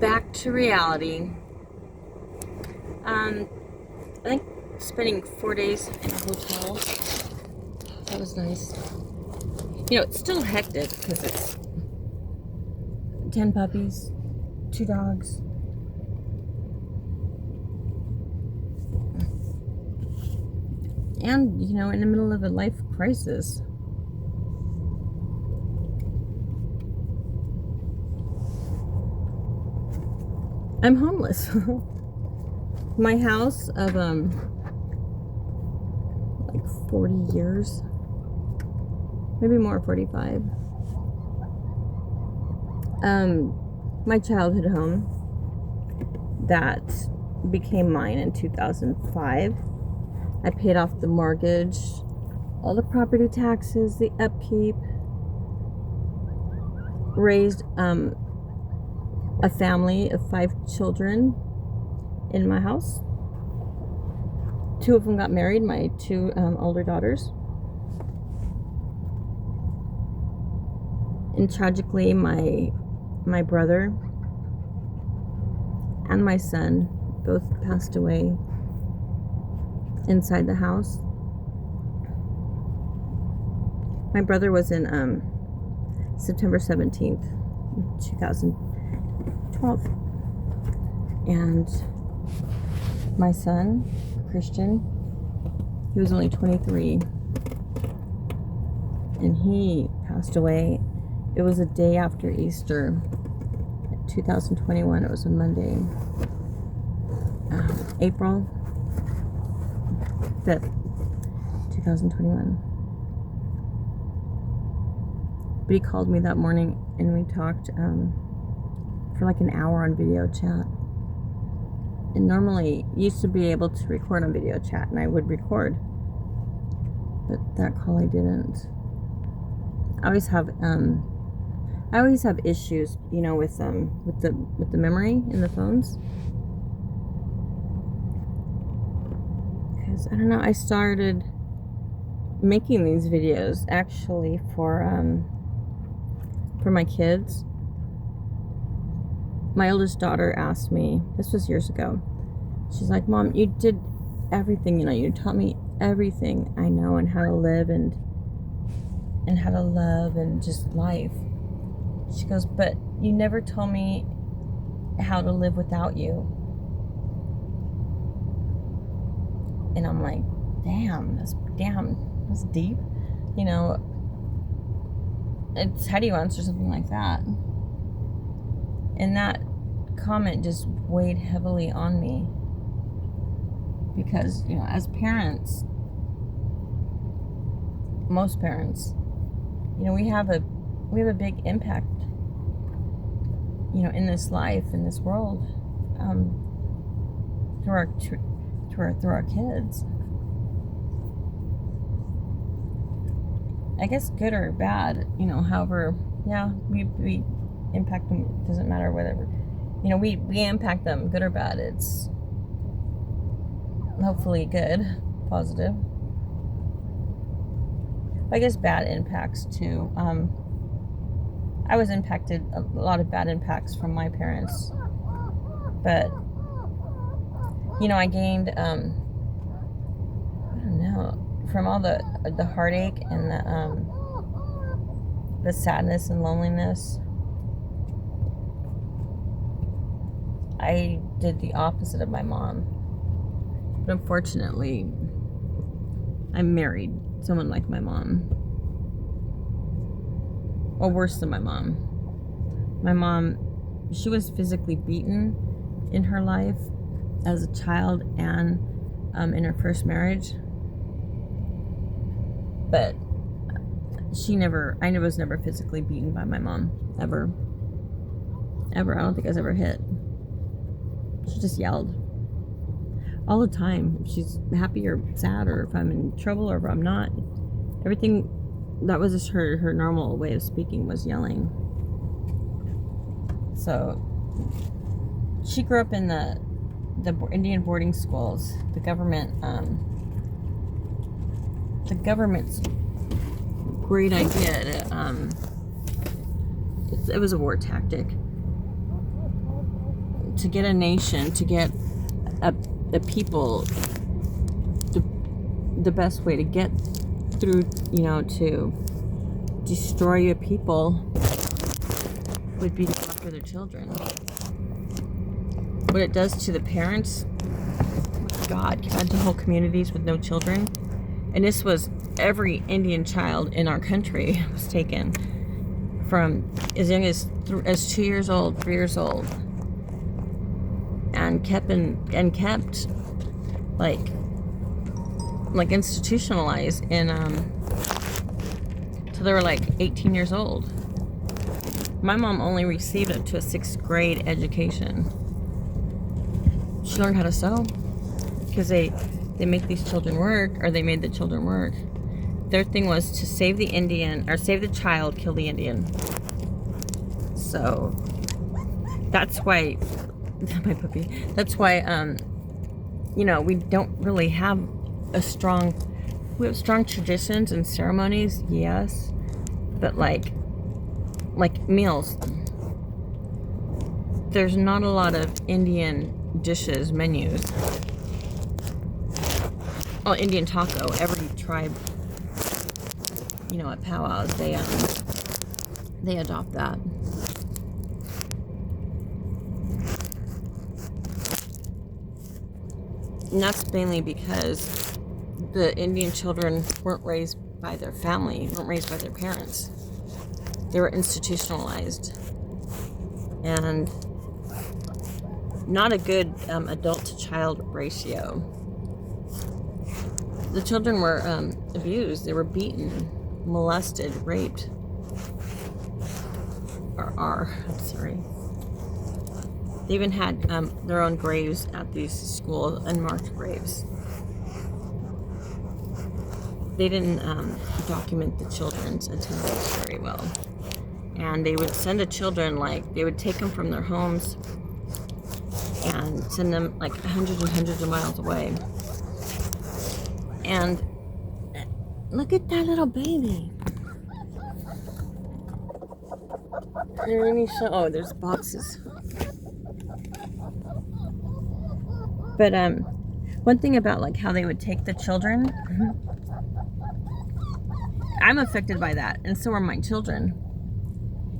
back to reality. I think spending 4 days in a hotel, that was nice. You know, it's still hectic because it's 10 puppies, 2 dogs. And, you know, in the middle of a life crisis. I'm homeless. My house of like 40 years, maybe more, 45. My childhood home that became mine in 2005. I paid off the mortgage, all the property taxes, the upkeep, raised a family of 5 children in my house. 2 of them got married, my 2 older daughters. And tragically, my brother and my son both passed away inside the house. My brother was in September 17th, 2012. And my son, Christian, he was only 23. And he passed away. It was a day after Easter, 2021. It was a Monday, April 5th, 2021. But he called me that morning and we talked for like an hour on video chat. And normally used to be able to record on video chat, and I would record, but that call I didn't. I always have issues, you know, with the memory in the phones. Because I don't know, I started making these videos actually for my kids. My oldest daughter asked me, this was years ago, she's like, Mom, you did everything, you know, you taught me everything I know and how to live and how to love and just life. She goes, but you never told me how to live without you. And I'm like, that's deep. You know, it's, how do you answer something like that? And that comment just weighed heavily on me. Because, you know, as parents, most parents, you know, we have a big impact, you know, in this life, in this world, through our kids. I guess good or bad, you know, however, yeah, we impact them. It doesn't matter whether, you know, we impact them, good or bad. It's hopefully good, positive. I guess bad impacts too. I was impacted, a lot of bad impacts from my parents, but you know, I gained I don't know, from all the heartache and the sadness and loneliness. I did the opposite of my mom. But unfortunately, I married someone like my mom. Or worse than my mom. My mom, she was physically beaten in her life as a child and in her first marriage. But I was never physically beaten by my mom, ever. I don't think I was ever hit. She just yelled all the time. If she's happy or sad, or if I'm in trouble or if I'm not, everything, that was just her normal way of speaking, was yelling. So she grew up in the Indian boarding schools. The government's great idea. It, it was a war tactic. to get a nation, to get a people, the best way to get through, you know, to destroy a people would be to go after their children. What it does to the parents, God, can imagine whole communities with no children. And this was every Indian child in our country was taken from as young as 2 years old, 3 years old, and kept like institutionalized in till they were like 18 years old. My mom only received up to a 6th grade education. She learned how to sew because they make these children work, or they made the children work. Their thing was to save the Indian, or save the child, kill the Indian. So that's why my puppy. That's why you know, we don't really have we have strong traditions and ceremonies, yes, but like meals, there's not a lot of Indian dishes, menus. Oh, Indian taco. Every tribe, you know, at powwows, they adopt that. And that's mainly because the Indian children weren't raised by their family, weren't raised by their parents. They were institutionalized. And not a good adult to child ratio. The children were abused. They were beaten, molested, raped. I'm sorry. They even had their own graves at these schools, unmarked graves. They didn't document the children's attendance very well. And they would send the children, like, they would take them from their homes and send them like hundreds and hundreds of miles away. And look at that little baby. Oh, there's boxes. But one thing about like how they would take the children, I'm affected by that, and so are my children.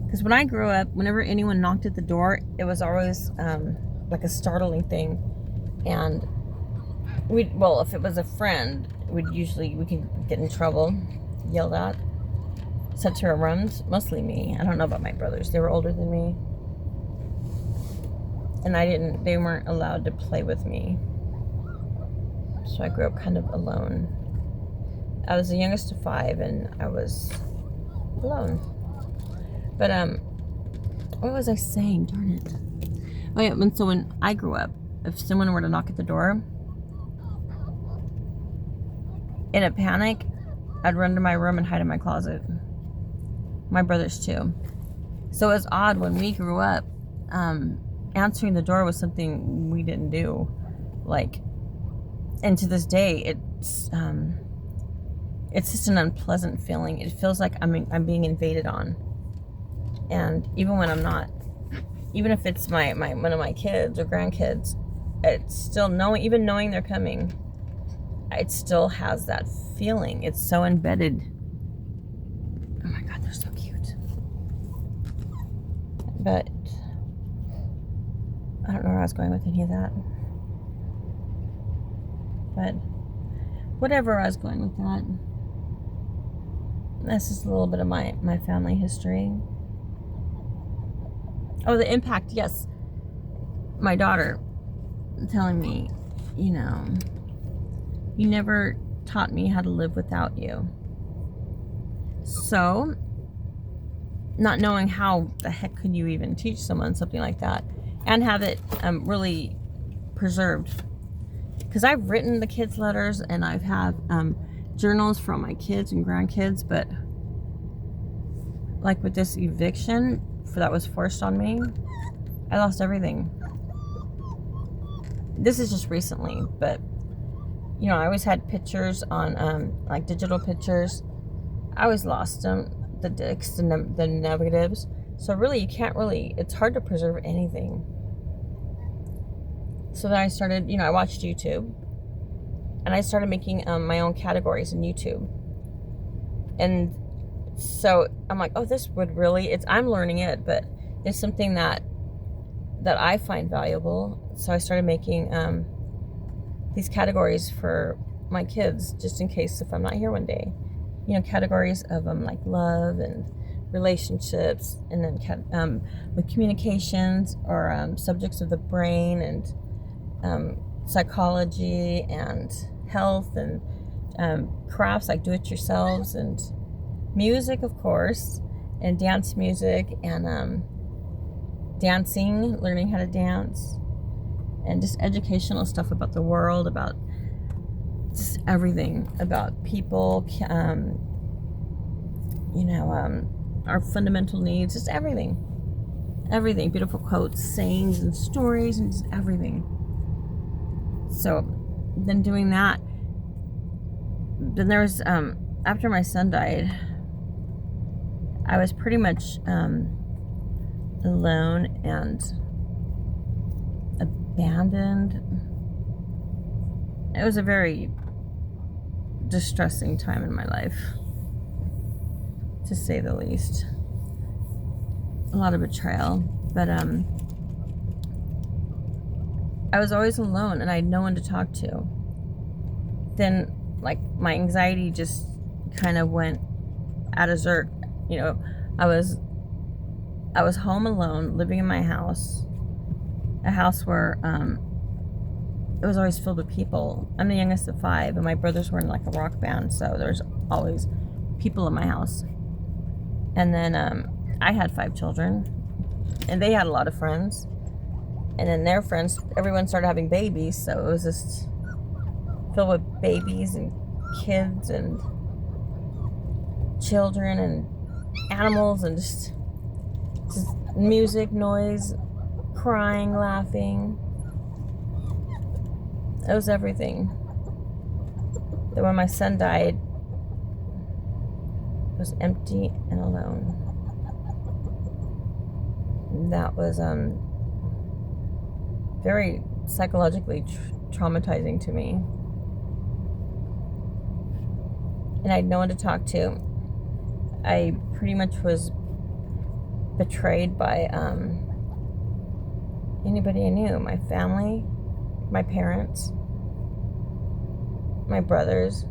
Because when I grew up, whenever anyone knocked at the door, it was always like a startling thing. And if it was a friend, we can get in trouble, yelled at, sent to our rooms. Mostly me. I don't know about my brothers. They were older than me. And they weren't allowed to play with me. So I grew up kind of alone. I was the youngest of 5, and I was alone. But what was I saying? Darn it. Oh yeah, when I grew up, if someone were to knock at the door, in a panic, I'd run to my room and hide in my closet. My brothers too. So it was odd when we grew up. Answering the door was something we didn't do. Like, and to this day, it's just an unpleasant feeling. It feels like I'm being invaded on. And even when I'm not, even if it's my one of my kids or grandkids, it's still knowing they're coming, it still has that feeling. It's so embedded. Oh my God, they're so cute. But I don't know where I was going with any of that. But whatever I was going with that. That's just a little bit of my family history. Oh, the impact, yes. My daughter telling me, you know, you never taught me how to live without you. So, not knowing how the heck could you even teach someone something like that and have it really preserved. Because I've written the kids' letters and I've had journals from my kids and grandkids, but like with this eviction that was forced on me, I lost everything. This is just recently, but you know, I always had pictures on like digital pictures. I always lost them, the dicks, the negatives. So really, it's hard to preserve anything. So then I started, I watched YouTube, and I started making my own categories in YouTube. And so I'm like, oh, this would really, I'm learning it, but it's something that I find valuable. So I started making these categories for my kids, just in case if I'm not here one day. Categories of like love and relationships, and then with communications, or subjects of the brain, and psychology and health, and crafts like do-it-yourselves, and music, of course, and dance music, and dancing, learning how to dance, and just educational stuff about the world, about just everything, about people, our fundamental needs, just everything, beautiful quotes, sayings, and stories, and just everything. So then doing that, then there was, after my son died, I was pretty much alone and abandoned. It was a very distressing time in my life, to say the least. A lot of betrayal, but I was always alone, and I had no one to talk to. Then, like, my anxiety just kind of went out of zerk. I was home alone, living in my house, a house where it was always filled with people. I'm the youngest of 5, and my brothers were in like a rock band, so there's always people in my house. And then I had 5 children, and they had a lot of friends, and then their friends, everyone started having babies, so it was just filled with babies and kids and children and animals, and just music, noise, crying, laughing. It was everything. Then when my son died, it was empty and alone. That was very psychologically traumatizing to me. And I had no one to talk to. I pretty much was betrayed by anybody I knew. My family, my parents, my brothers.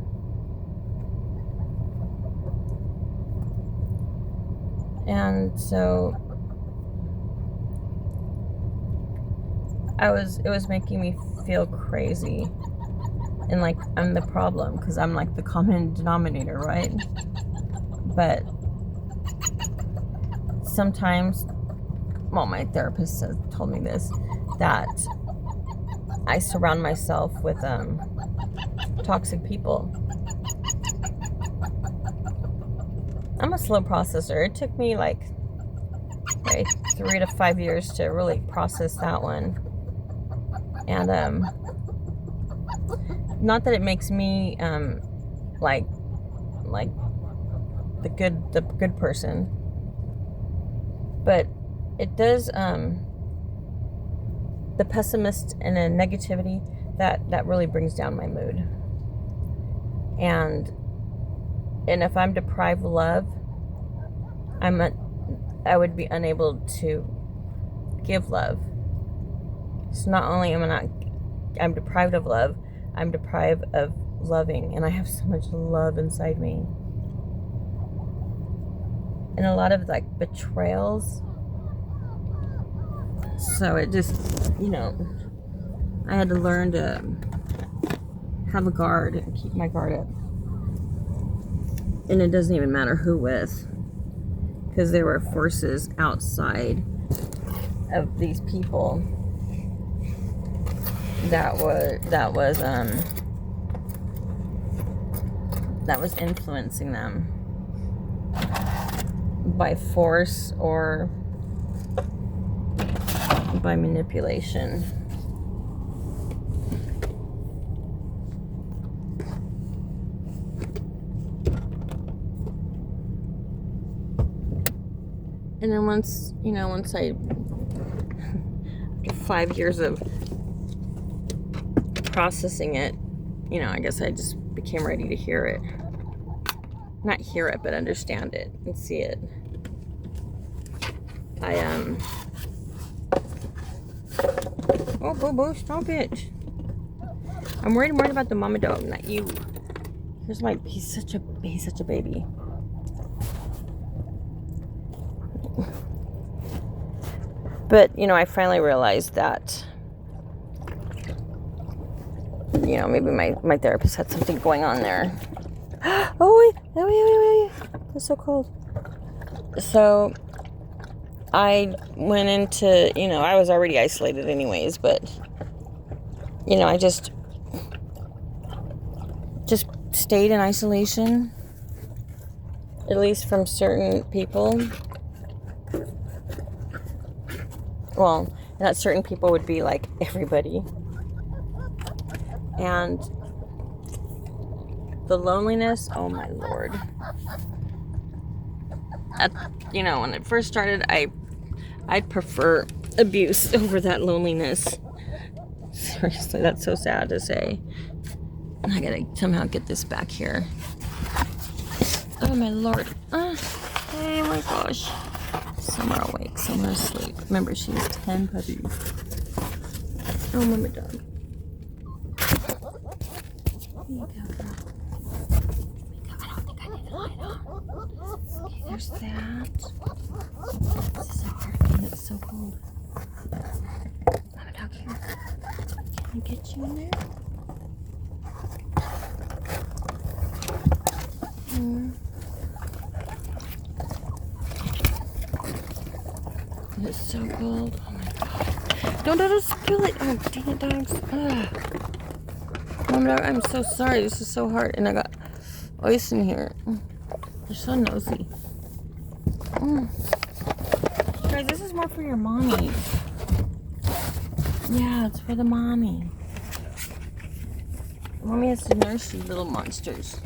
And so it was making me feel crazy, and like I'm the problem, because I'm like the common denominator, right? But sometimes, well, my therapist told me this, that I surround myself with toxic people. I'm a slow processor. It took me like 3 to 5 years to really process that one. And not that it makes me like the good person, but it does, the pessimist and the negativity that really brings down my mood. And if I'm deprived of love, I would be unable to give love. So not only I'm deprived of love, I'm deprived of loving, and I have so much love inside me. And a lot of like betrayals. So it just, I had to learn to have a guard and keep my guard up. And it doesn't even matter who with, because there were forces outside of these people that was influencing them by force or by manipulation. And then once I, after 5 years of processing it, you know, I guess I just became ready to hear it. Not hear it, but understand it and see it. Oh, Bobo, stop it. I'm worried more about the mama dog, not you. He's such a baby. But, you know, I finally realized that, you know, maybe my therapist had something going on there. Oh, wait. It's so cold. So, I went into, you know, I was already isolated anyways, but, you know, I just stayed in isolation, at least from certain people. Well, not certain people would be like everybody. And the loneliness, oh my Lord. You know, when it first started, I'd prefer abuse over that loneliness. Seriously, that's so sad to say. I gotta somehow get this back here. Oh my Lord. Oh my gosh. Some are awake, some are asleep. Remember, she has 10 puppies. Oh, mama dog. There you go, girl. I don't think I need to lie down. Okay, there's that. This is so hard and it's so cold. Mama dog, here. Can I get you in there? It's so cold. Oh my God. Don't spill it. Oh, dang it, dogs. Mom, I'm so sorry. This is so hard. And I got ice in here. You're so nosy. Guys, this is more for your mommy. Yeah, it's for the mommy. Mommy has to nurse these little monsters.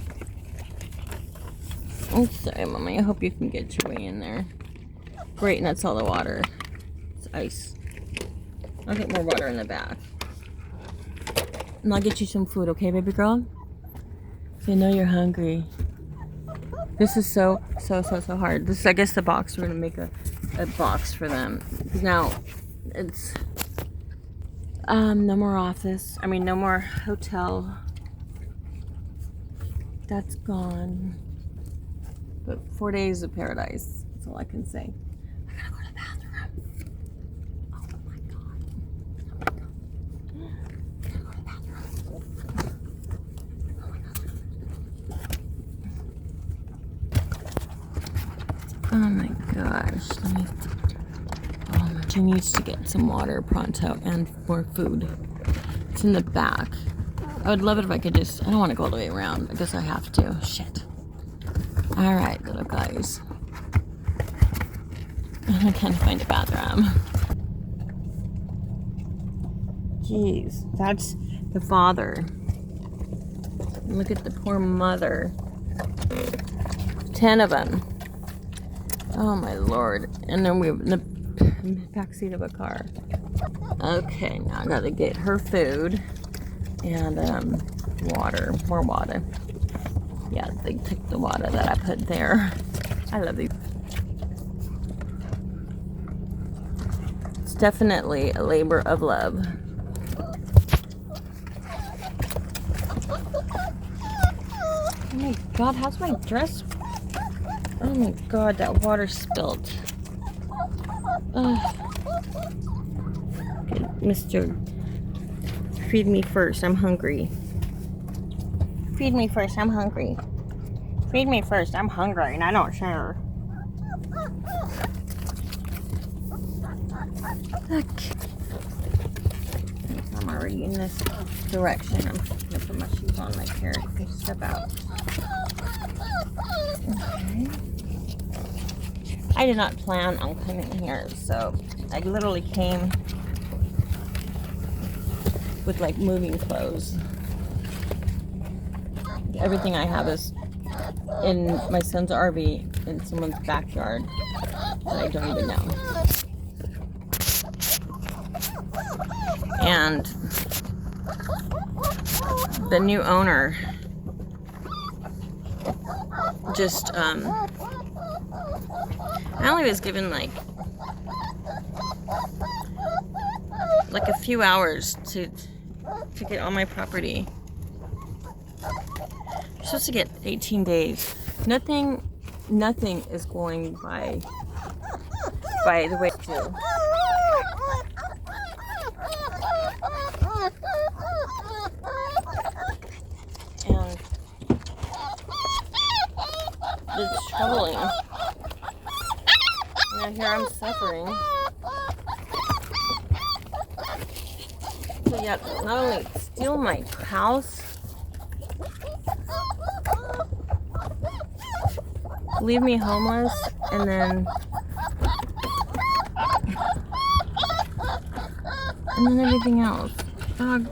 I'm sorry, Mommy. I hope you can get your way in there. Great, and that's all the water. It's ice. I'll get more water in the bath. And I'll get you some food, okay, baby girl? I know you're hungry. This is so hard. This is, I guess, the box. We're gonna make a box for them. Now, it's no more office. I mean, no more hotel. That's gone. But 4 days of paradise. That's all I can say. I gotta go to the bathroom. Oh my God. I gotta go to the bathroom. Oh my gosh. She needs to get some water pronto and more food. It's in the back. I would love it if I could just, I don't want to go all the way around. I guess I have to. Shit. Alright, little guys. I can't find a bathroom. Jeez, that's the father. Look at the poor mother. 10 of them. Oh my Lord. And then we're in the backseat of a car. Okay, now I gotta get her food and water, more water. Yeah, they took the water that I put there. I love these. It's definitely a labor of love. Oh my God, how's my dress? Oh my God, that water spilled. Okay, Mr. Feed me first, I'm hungry. Feed me first, I'm hungry. Feed me first, I'm hungry, and I don't share. Okay. I'm already in this direction. I'm gonna put my shoes on my chair and step out. Okay. I did not plan on coming here, so I literally came with like moving clothes. Everything I have is in my son's RV in someone's backyard that I don't even know. And the new owner just I only was given like a few hours to get on my property. You're supposed to get 18 days. Nothing is going by the way to. And it's troubling. Now here I'm suffering. So yeah, not only steal my house, leave me homeless, and then everything else. Dog.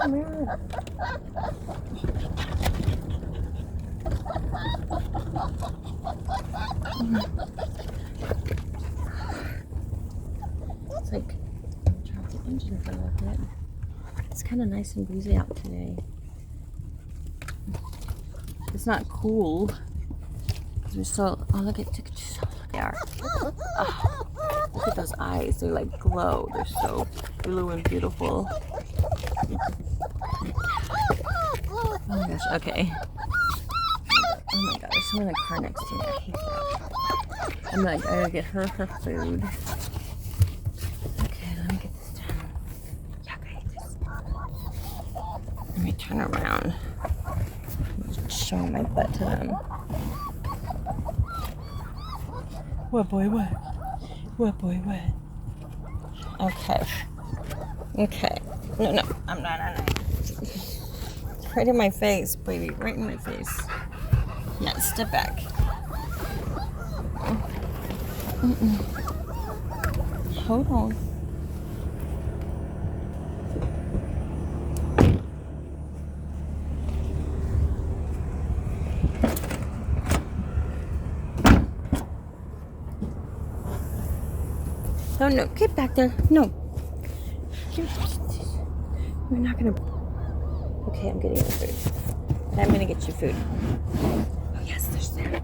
Come here. It's like drop the engine for a little bit. It's kind of nice and breezy out today. It's not cool because we're so. Oh, look at there. Oh, look at those eyes. They like glow. They're so blue and beautiful. Oh my gosh. Okay. Oh my god. There's someone in the car next to me. I hate that. I'm like, I gotta get her food. Okay, let me get this down. Yuck, I hate this. Let me turn around. I'm just showing my butt to them. What, boy, what? What, boy, what? Okay. Okay. No, I'm not. Right in my face, baby. Right in my face. Yeah, step back. Hold on. Oh no, get back there. No. We're not gonna. Okay, I'm getting you food. I'm gonna get you food. Oh yes, there's that.